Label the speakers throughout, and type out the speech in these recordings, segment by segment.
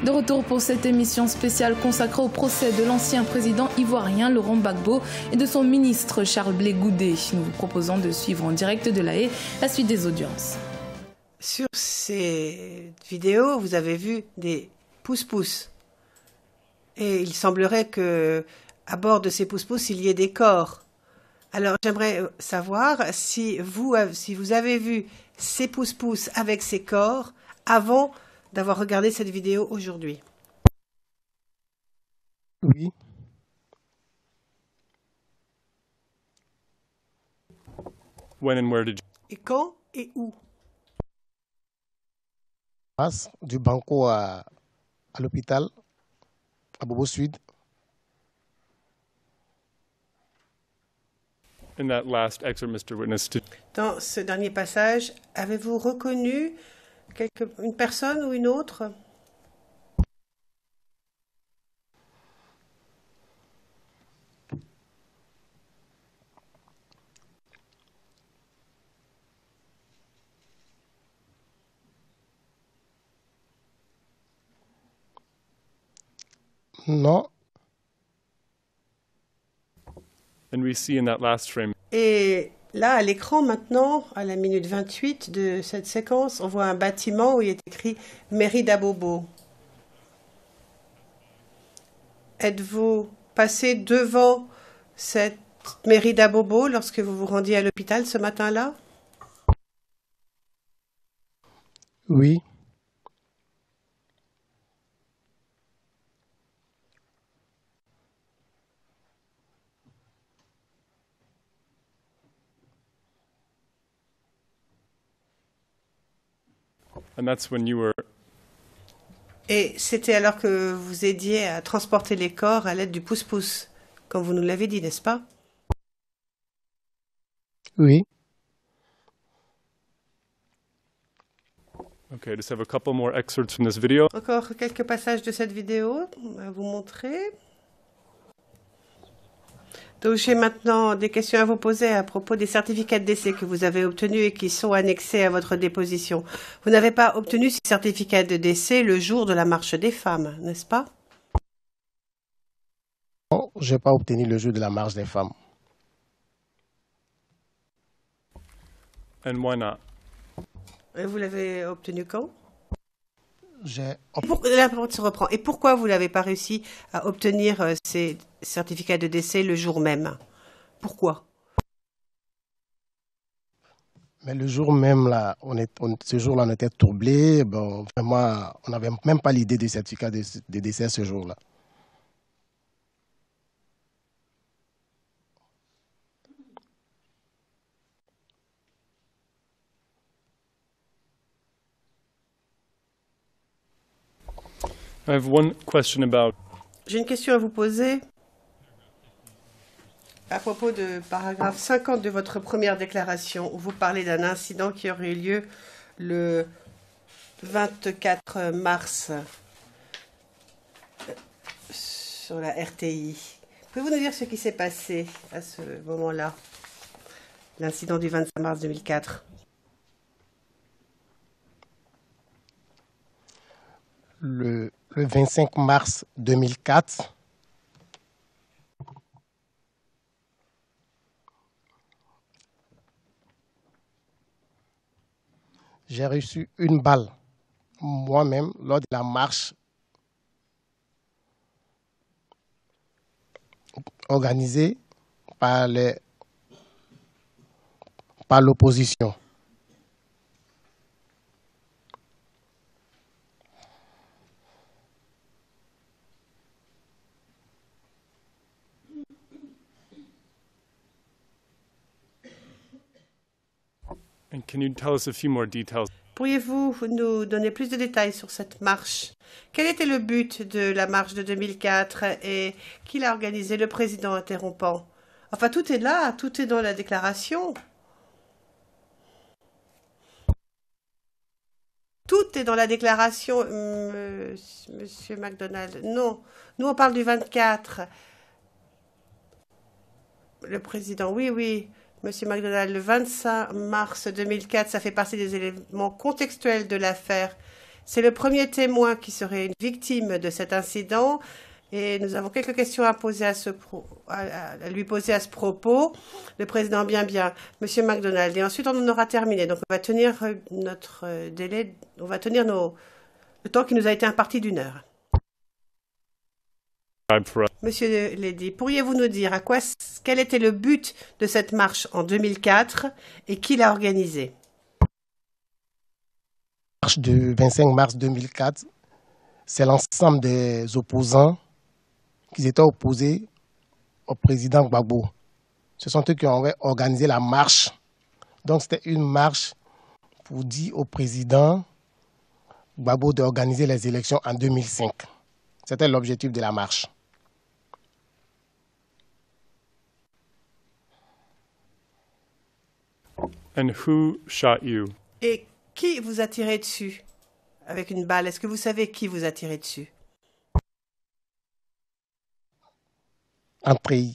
Speaker 1: De retour pour cette émission spéciale consacrée au procès de l'ancien président ivoirien Laurent Gbagbo et de son ministre Charles Blé Goudé. Nous vous proposons de suivre en direct de La Haye la suite des audiences.
Speaker 2: Sur ces vidéos, vous avez vu des pousse-pousse. Et il semblerait que à bord de ces pousse-pousse, il y ait des corps. Alors, j'aimerais savoir si vous avez vu ces pousse-pousse avec ces corps avant d'avoir regardé cette vidéo aujourd'hui.
Speaker 3: Oui.
Speaker 4: When and where did you...
Speaker 2: Et quand et où?
Speaker 3: Passe du Banco à l'hôpital, à Bobo Sud.
Speaker 4: In that last excerpt, Mr. Witness,
Speaker 2: Dans ce dernier passage, avez-vous reconnu une personne ou une autre?
Speaker 3: Non.
Speaker 4: and we see in that last frame.
Speaker 2: Et là, à l'écran maintenant, à la minute 28 de cette séquence, on voit un bâtiment où il est écrit Mairie d'Abobo. Êtes-vous passé devant cette mairie d'Abobo lorsque vous vous rendiez à l'hôpital ce matin-là?
Speaker 3: Oui.
Speaker 4: And that's when you were...
Speaker 2: Et c'était alors que vous aidiez à transporter les corps à l'aide du pouce-pouce, comme vous nous l'avez dit, n'est-ce pas?
Speaker 3: Oui.
Speaker 4: Okay, I just have a couple more excerpts from this video.
Speaker 2: Encore quelques passages de cette vidéo à vous montrer. Donc j'ai maintenant des questions à vous poser à propos des certificats de décès que vous avez obtenus et qui sont annexés à votre déposition. Vous n'avez pas obtenu ces certificats de décès le jour de la marche des femmes, n'est-ce pas?
Speaker 3: Non, je n'ai pas obtenu le jour de la marche des femmes.
Speaker 4: And why not?
Speaker 2: Et vous l'avez obtenu quand?
Speaker 3: J'ai
Speaker 2: La parole se reprend. Et pourquoi vous n'avez pas réussi à obtenir ces certificats de décès le jour même? Pourquoi?
Speaker 3: Mais le jour même, là, ce jour-là, on était troublés. Bon, vraiment, on n'avait même pas l'idée du certificat de décès ce jour-là.
Speaker 4: I have one question about...
Speaker 2: J'ai une question à vous poser à propos de paragraphe 50 de votre première déclaration, où vous parlez d'un incident qui aurait eu lieu le 24 mars sur la RTI. Pouvez-vous nous dire ce qui s'est passé à ce moment-là, l'incident du 25 mars 2004?
Speaker 3: Le 25 mars 2004, j'ai reçu une balle moi-même lors de la marche organisée par l'opposition.
Speaker 4: And can you tell us a few more details?
Speaker 2: Pourriez-vous nous donner plus de détails sur cette marche? Quel était le but de la marche de 2004 et qui l'a organisée, le président interrompant? Enfin, tout est là, tout est dans la déclaration. Tout est dans la déclaration, Monsieur MacDonald. Non, nous on parle du 24. Le président, oui. Monsieur MacDonald, le 25 mars 2004, ça fait partie des éléments contextuels de l'affaire. C'est le premier témoin qui serait une victime de cet incident et nous avons quelques questions à poser à lui poser à ce propos. Le président bien, Monsieur McDonald. Et ensuite, on en aura terminé. Donc, on va tenir notre délai, on va tenir le temps qui nous a été imparti d'1 heure. Monsieur Ledy, pourriez-vous nous dire quel était le but de cette marche en 2004 et qui l'a organisée?
Speaker 3: La marche du 25 mars 2004, c'est l'ensemble des opposants qui étaient opposés au président Gbagbo. Ce sont eux qui ont organisé la marche. Donc c'était une marche pour dire au président Gbagbo d'organiser les élections en 2005. C'était l'objectif de la marche.
Speaker 4: And who shot you?
Speaker 2: Et qui vous a tiré dessus avec une balle? Est-ce que vous savez qui vous a tiré dessus?
Speaker 3: Un pays.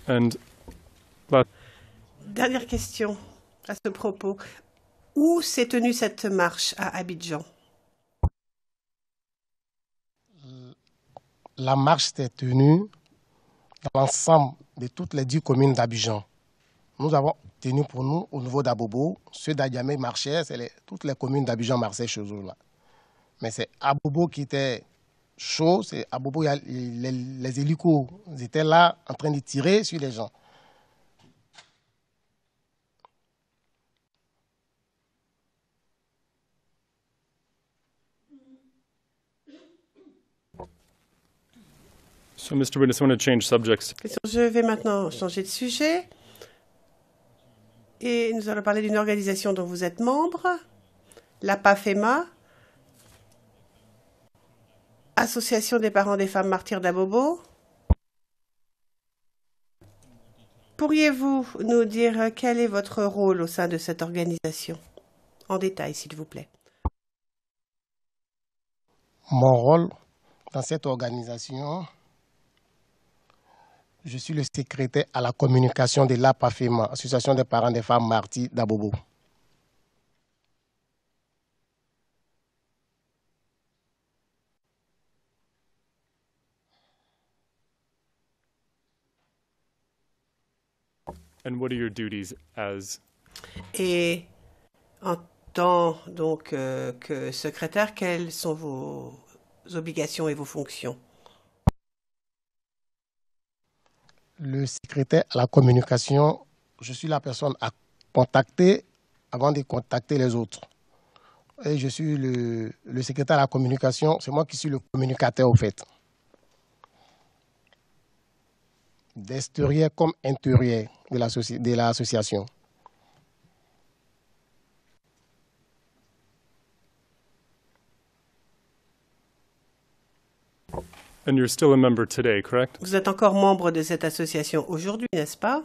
Speaker 4: And
Speaker 2: Dernière question à ce propos. Où s'est tenue cette marche à Abidjan?
Speaker 3: La marche s'est tenue dans l'ensemble de toutes les 10 communes d'Abidjan. Nous avons tenu pour nous au niveau d'Abobo. Ceux d'Adjamé marchaient, toutes les communes d'Abidjan marchaient chez eux là. Mais c'est Abobo qui était chaud. C'est Abobo, les hélicos étaient là en train de tirer sur les gens.
Speaker 4: so, Mr. Witness, I want to change subjects.
Speaker 2: Je vais maintenant changer de sujet. Et nous allons parler d'une organisation dont vous êtes membre, la PAFEMA, Association des parents des femmes martyrs d'Abobo. Pourriez-vous nous dire quel est votre rôle au sein de cette organisation? En détail, s'il vous plaît.
Speaker 3: Mon rôle dans cette organisation, je suis le secrétaire à la communication de l'APAFEMA, Association des parents des femmes martyrs d'Abobo.
Speaker 4: And what are your duties as?
Speaker 2: Et en tant donc que secrétaire, quelles sont vos obligations et vos fonctions?
Speaker 3: Le secrétaire à la communication, je suis la personne à contacter avant de contacter les autres. Et je suis le secrétaire à la communication, c'est moi qui suis le communicateur au fait. D'extérieur comme intérieur de l'association.
Speaker 4: And you're still a member today, correct?
Speaker 2: Vous êtes encore membre de cette association aujourd'hui, n'est-ce pas?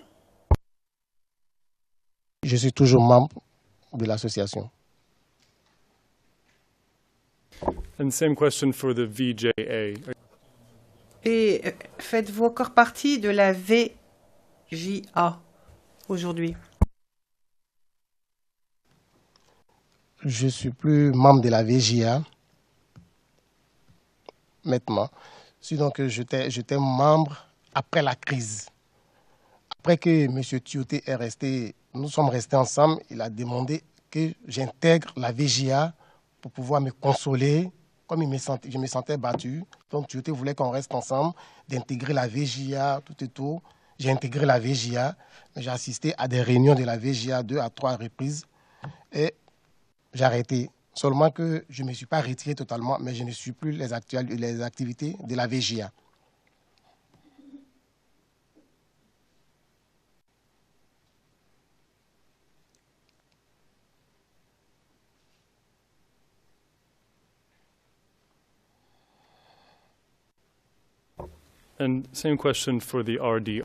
Speaker 3: Je suis toujours membre de l'association.
Speaker 4: And same question for the VJA.
Speaker 2: Et faites-vous encore partie de la VJA aujourd'hui?
Speaker 3: Je ne suis plus membre de la VJA maintenant. Donc j'étais membre après la crise. Après que M. Tioté est resté, nous sommes restés ensemble, il a demandé que j'intègre la VJA pour pouvoir me consoler. Comme je me sentais battu, donc Tioté voulait qu'on reste ensemble, d'intégrer la VJA, tout et tout. J'ai intégré la VJA, j'ai assisté à des réunions de la VJA 2 à 3 reprises et j'ai arrêté. Seulement que je ne me suis pas retiré totalement, mais je ne suis plus les activités de la VJA.
Speaker 4: And same question for the RD.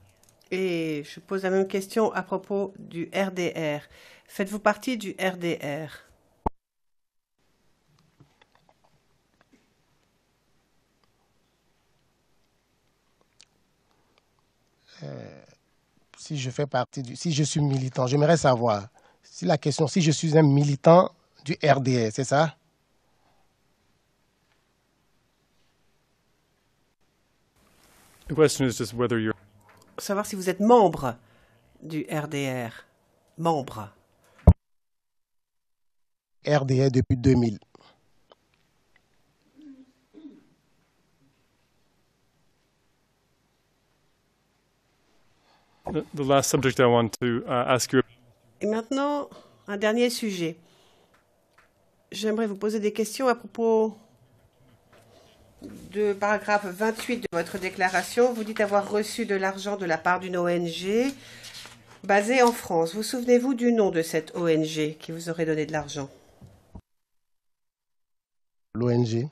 Speaker 2: Et je pose la même question à propos du RDR. Faites-vous partie du RDR?
Speaker 3: si je fais partie si je suis militant. J'aimerais savoir si la question, si je suis un militant du RDR, c'est ça?
Speaker 4: The question is just whether you're
Speaker 2: Savoir si vous êtes membre du RDR. Membre.
Speaker 3: RDR depuis 2000.
Speaker 4: the last subject I want to ask you.
Speaker 2: Et maintenant, un dernier sujet. J'aimerais vous poser des questions à propos de paragraphe 28 de votre déclaration. Vous dites avoir reçu de l'argent de la part d'une ONG basée en France. Vous souvenez-vous du nom de cette ONG qui vous aurait donné de l'argent?
Speaker 3: L'ONG.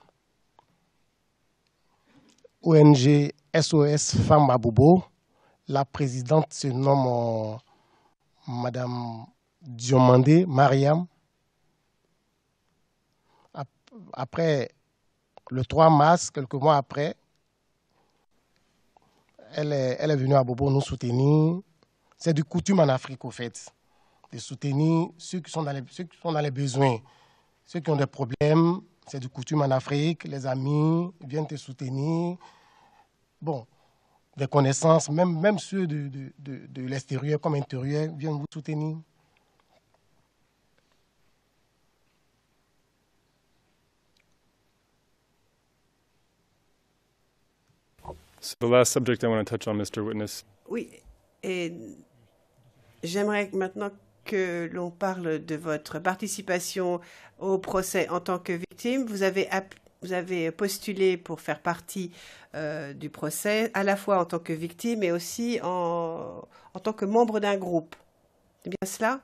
Speaker 3: ONG SOS Femmes à Bobo. La présidente se nomme Madame Diomandé Mariam. Après, le 3 mars, quelques mois après, elle est venue à Bobo nous soutenir. C'est de coutume en Afrique, au fait, de soutenir ceux qui sont dans les besoins, ceux qui ont des problèmes. C'est de coutume en Afrique. Les amis viennent te soutenir. Bon, des connaissances, même ceux de l'extérieur comme intérieur, viennent vous soutenir.
Speaker 4: So the last subject I want to touch on, Mr. Witness.
Speaker 2: Oui, et j'aimerais maintenant que l'on parle de votre participation au procès en tant que victime. Vous avez postulé pour faire partie du procès, à la fois en tant que victime et aussi en tant que membre d'un groupe. C'est bien cela?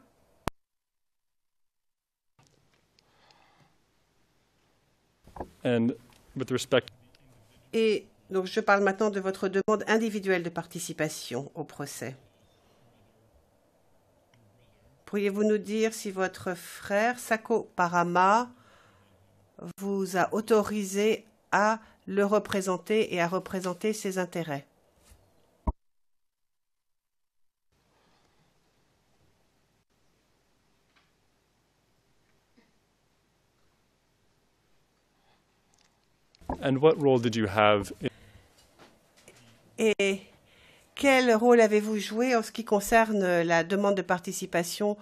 Speaker 4: And with respect,
Speaker 2: Et donc je parle maintenant de votre demande individuelle de participation au procès. Pourriez-vous nous dire si votre frère, Sako Parama, vous a autorisé à le représenter et à représenter ses intérêts?
Speaker 4: and what role did you have in
Speaker 2: Et quel rôle avez-vous joué en ce qui concerne la demande de participation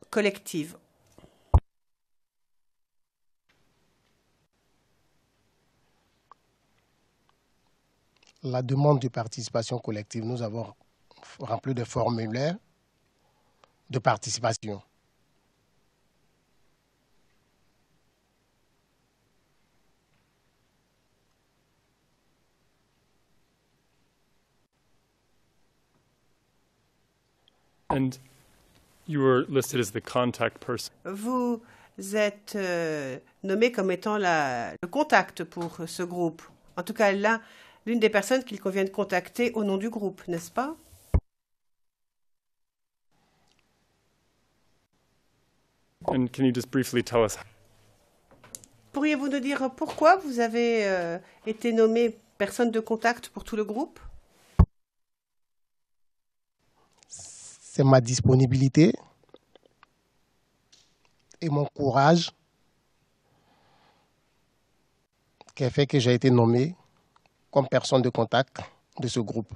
Speaker 2: collective?
Speaker 3: La demande de participation collective, nous avons rempli des formulaires de participation.
Speaker 4: and you were listed as the contact person.
Speaker 2: Vous êtes nommé comme étant le contact pour ce groupe. En tout cas, l'une des personnes qu'il convient de contacter au nom du groupe, n'est-ce pas?
Speaker 4: And can you just briefly tell us
Speaker 2: Pourriez-vous nous dire pourquoi vous avez été nommé personne de contact pour tout le groupe?
Speaker 3: C'est ma disponibilité et mon courage qui a fait que j'ai été nommé comme personne de contact de ce groupe.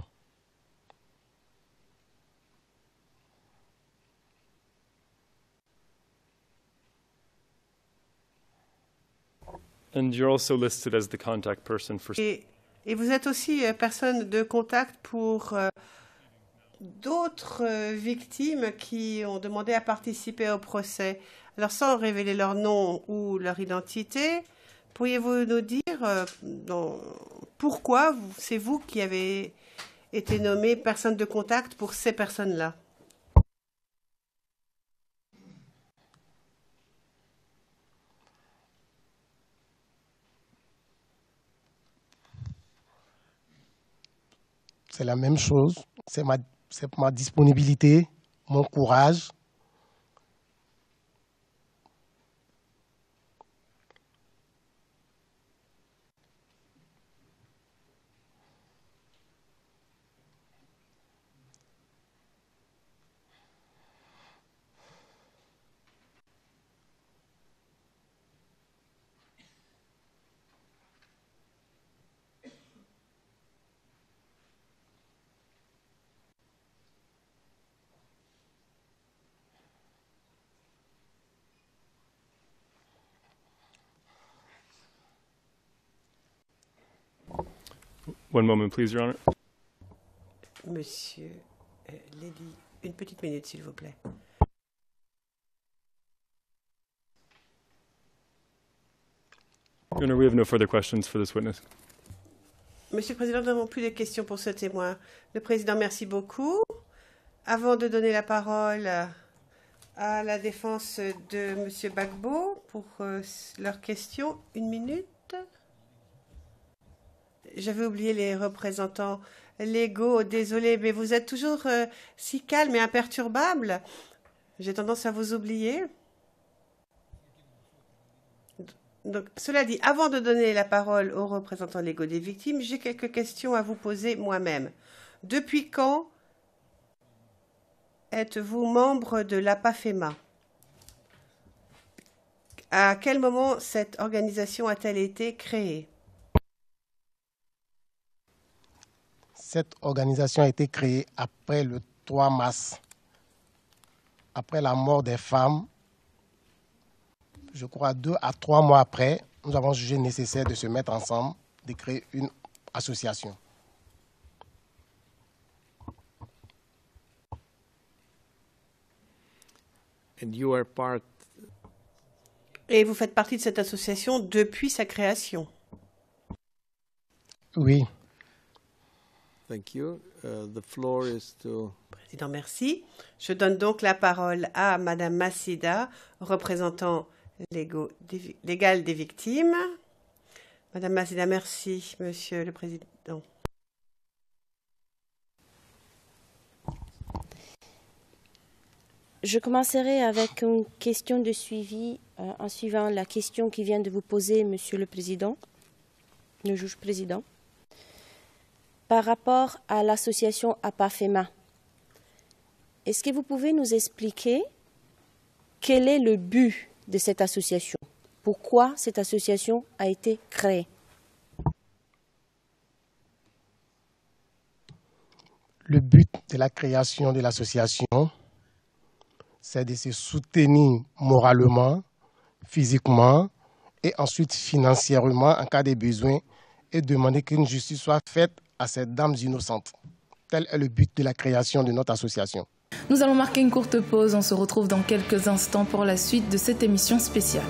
Speaker 4: and you're also listed as the contact person for
Speaker 2: Et vous êtes aussi personne de contact pour d'autres victimes qui ont demandé à participer au procès. Alors, sans révéler leur nom ou leur identité, pourriez-vous nous dire pourquoi c'est vous qui avez été nommé personne de contact pour ces personnes-là?
Speaker 3: C'est la même chose, c'est ma disponibilité, mon courage.
Speaker 4: One moment, please, Your Honor.
Speaker 2: Monsieur Lady, une petite minute, s'il vous plaît.
Speaker 4: Your Honor, we have no further questions for this witness.
Speaker 2: Monsieur le Président, nous n'avons plus de questions pour ce témoin. Le Président, merci beaucoup. Avant de donner la parole à la défense de Monsieur Gbagbo pour leurs questions, une minute. J'avais oublié les représentants légaux. Désolé, mais vous êtes toujours si calme et imperturbable. J'ai tendance à vous oublier. Donc, cela dit, avant de donner la parole aux représentants légaux des victimes, j'ai quelques questions à vous poser moi-même. Depuis quand êtes-vous membre de l'APAFEMA? À quel moment cette organisation a-t-elle été créée?
Speaker 3: Cette organisation a été créée après le 3 mars, après la mort des femmes. Je crois 2 à 3 mois après, nous avons jugé nécessaire de se mettre ensemble, de créer une association.
Speaker 5: And you are part.
Speaker 2: Et vous faites partie de cette association depuis sa création?
Speaker 3: Oui.
Speaker 5: Thank you. The floor is to...
Speaker 2: Président, merci. Je donne donc la parole à Madame Massida, représentant légal des victimes. Madame Massida, merci, Monsieur le Président.
Speaker 6: Je commencerai avec une question de suivi en suivant la question qui vient de vous poser, Monsieur le Président, le juge président. Par rapport à l'association APAFEMA, est-ce que vous pouvez nous expliquer quel est le but de cette association? Pourquoi cette association a été créée?
Speaker 3: Le but de la création de l'association, c'est de se soutenir moralement, physiquement et ensuite financièrement en cas de besoin et demander qu'une justice soit faite à ces dames innocentes. Tel est le but de la création de notre association.
Speaker 1: Nous allons marquer une courte pause. On se retrouve dans quelques instants pour la suite de cette émission spéciale.